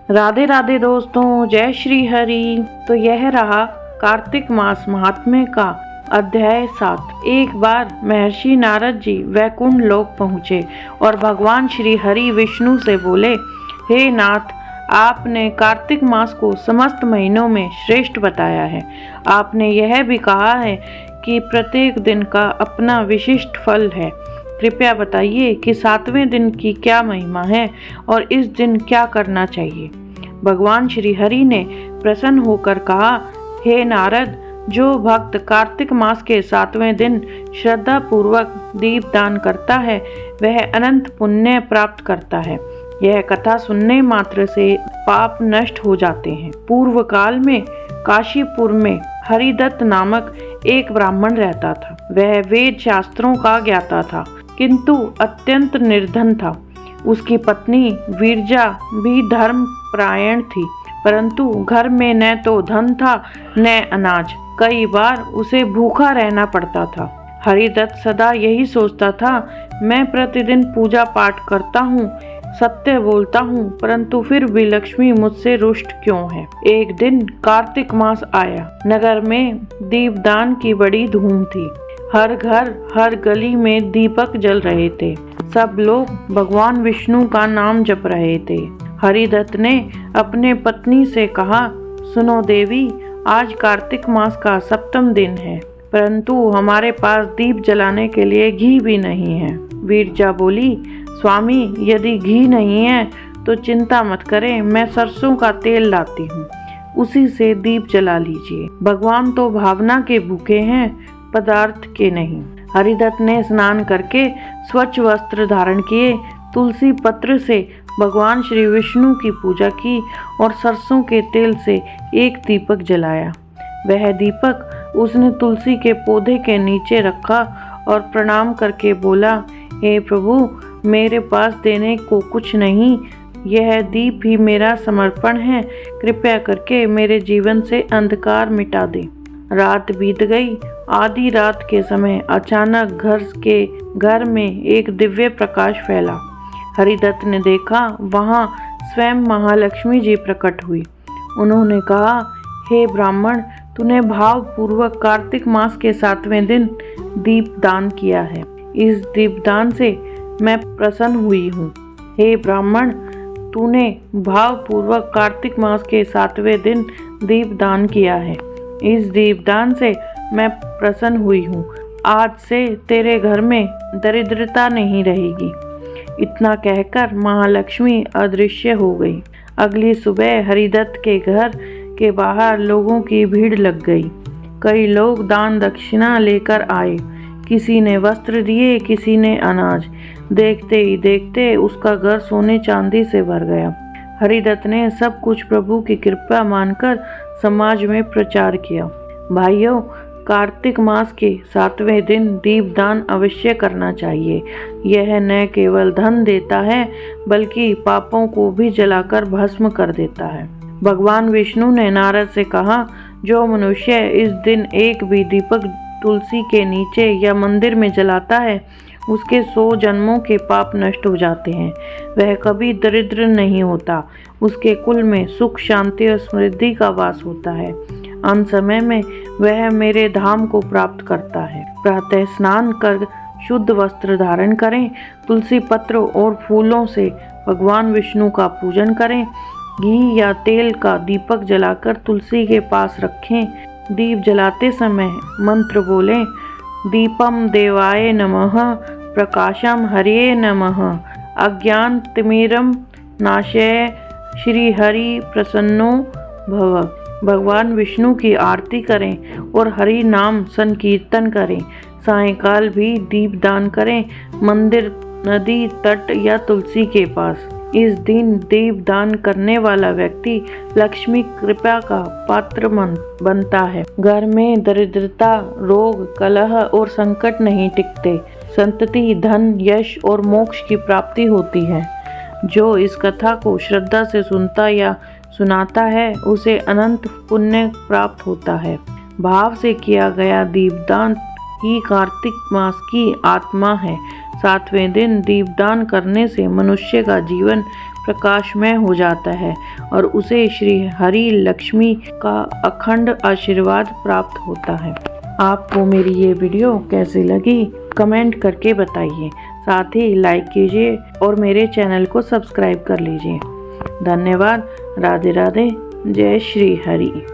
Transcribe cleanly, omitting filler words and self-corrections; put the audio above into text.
राधे राधे दोस्तों, जय श्री हरि। तो यह रहा कार्तिक मास महात्म्य का अध्याय 7। एक बार महर्षि नारद जी वैकुंठ लोक पहुँचे और भगवान श्री हरि विष्णु से बोले, हे नाथ, आपने कार्तिक मास को समस्त महीनों में श्रेष्ठ बताया है। आपने यह भी कहा है कि प्रत्येक दिन का अपना विशिष्ट फल है। कृपया बताइए कि 7वें दिन की क्या महिमा है और इस दिन क्या करना चाहिए। भगवान श्री हरि ने प्रसन्न होकर कहा, हे नारद, जो भक्त कार्तिक मास के 7वें दिन श्रद्धा पूर्वक दीपदान करता है वह अनंत पुण्य प्राप्त करता है। यह कथा सुनने मात्र से पाप नष्ट हो जाते हैं। पूर्व काल में काशीपुर में हरिदत्त नामक एक ब्राह्मण रहता था। वह वेद शास्त्रों का ज्ञाता था, किंतु अत्यंत निर्धन था। उसकी पत्नी वीरजा भी धर्म परायण थी, परंतु घर में न तो धन था न अनाज। कई बार उसे भूखा रहना पड़ता था। हरिदत्त सदा यही सोचता था, मैं प्रतिदिन पूजा पाठ करता हूँ, सत्य बोलता हूँ, परंतु फिर भी लक्ष्मी मुझसे रुष्ट क्यों है। एक दिन कार्तिक मास आया। नगर में दीपदान की बड़ी धूम थी। हर घर हर गली में दीपक जल रहे थे। सब लोग भगवान विष्णु का नाम जप रहे थे। हरिदत्त ने अपने पत्नी से कहा, सुनो देवी, आज कार्तिक मास का 7वां दिन है, परंतु हमारे पास दीप जलाने के लिए घी भी नहीं है। वीरजा बोली, स्वामी, यदि घी नहीं है तो चिंता मत करें, मैं सरसों का तेल लाती हूँ, उसी से दीप जला लीजिए। भगवान तो भावना के भूखे हैं, पदार्थ के नहीं। हरिदत्त ने स्नान करके स्वच्छ वस्त्र धारण किए, तुलसी पत्र से भगवान श्री विष्णु की पूजा की और सरसों के तेल से एक दीपक जलाया। वह दीपक उसने तुलसी के पौधे के नीचे रखा और प्रणाम करके बोला, हे प्रभु, मेरे पास देने को कुछ नहीं, यह दीप ही मेरा समर्पण है। कृपया करके मेरे जीवन से अंधकार मिटा दे। रात बीत गई। आधी रात के समय अचानक घर में एक दिव्य प्रकाश फैला। हरिदत्त ने देखा, वहां स्वयं महालक्ष्मी जी प्रकट हुई। उन्होंने कहा, हे ब्राह्मण, तूने भाव पूर्वक कार्तिक मास के 7वें दिन दीप दान किया है। इस दीपदान से मैं प्रसन्न हुई हूँ। हे ब्राह्मण, तूने भाव पूर्वक कार्तिक मास के 7वें दिन दीप दान किया है। इस दीपदान से मैं प्रसन्न हुई हूँ। आज से तेरे घर में दरिद्रता नहीं रहेगी। इतना कहकर महालक्ष्मी अदृश्य हो गई। अगली सुबह हरिदत्त के घर के बाहर लोगों की भीड़ लग गई। कई लोग दान दक्षिणा लेकर आए। किसी ने वस्त्र दिए, किसी ने अनाज। देखते ही देखते उसका घर सोने चांदी से भर गया। हरिदत्त ने सब कुछ प्रभु की कृपा मानकर समाज में प्रचार किया। भाइयों, कार्तिक मास के 7वें दिन दीपदान अवश्य करना चाहिए। यह न केवल धन देता है, बल्कि पापों को भी जलाकर भस्म कर देता है। भगवान विष्णु ने नारद से कहा, जो मनुष्य इस दिन एक भी दीपक तुलसी के नीचे या मंदिर में जलाता है, उसके 100 जन्मों के पाप नष्ट हो जाते हैं। वह कभी दरिद्र नहीं होता। उसके कुल में सुख, शांति और समृद्धि का वास होता है। अंत समय में वह मेरे धाम को प्राप्त करता है। प्रातः स्नान कर शुद्ध वस्त्र धारण करें, तुलसी पत्र और फूलों से भगवान विष्णु का पूजन करें। घी या तेल का दीपक जलाकर तुलसी के पास रखें। दीप जलाते समय मंत्र बोलें, दीपम देवाय नमः, प्रकाशम हरिये नमः, अज्ञान तिमिरम नाशय, श्री हरि प्रसन्नो भव। भगवान विष्णु की आरती करें और हरि नाम संकीर्तन करें। सायंकाल भी दीपदान करें, मंदिर, नदी तट या तुलसी के पास। इस दिन दीपदान करने वाला व्यक्ति लक्ष्मी कृपा का पात्र बनता है। घर में दरिद्रता, रोग, कलह और संकट नहीं टिकते। संतति, धन, यश और मोक्ष की प्राप्ति होती है। जो इस कथा को श्रद्धा से सुनता या सुनाता है, उसे अनंत पुण्य प्राप्त होता है। भाव से किया गया दीपदान ही कार्तिक मास की आत्मा है। 7वें दिन दीपदान करने से मनुष्य का जीवन प्रकाशमय हो जाता है और उसे श्री हरि लक्ष्मी का अखंड आशीर्वाद प्राप्त होता है। आपको मेरी ये वीडियो कैसी लगी कमेंट करके बताइए। साथ ही लाइक कीजिए और मेरे चैनल को सब्सक्राइब कर लीजिए। धन्यवाद। राधे राधे। जय श्री हरि।